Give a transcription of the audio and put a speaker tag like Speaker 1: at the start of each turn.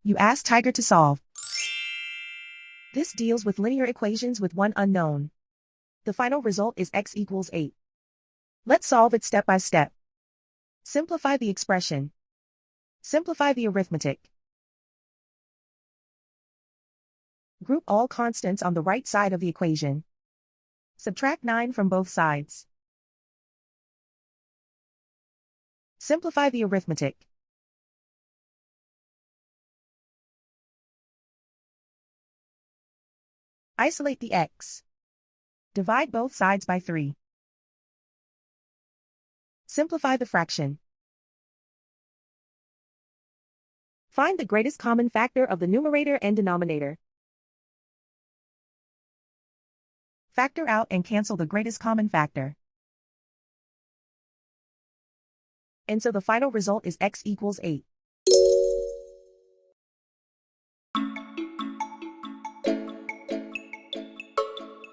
Speaker 1: You ask Tiger to solve. This deals with linear equations with one unknown. The final result is x equals 8. Let's solve it step by step. Simplify the expression. Simplify the arithmetic. Group all constants on the right side of the equation. Subtract 9 from both sides. Simplify the arithmetic. Isolate the x. Divide both sides by 3. Simplify the fraction. Find the greatest common factor of the numerator and denominator. Factor out and cancel the greatest common factor. And so the final result is x equals 8.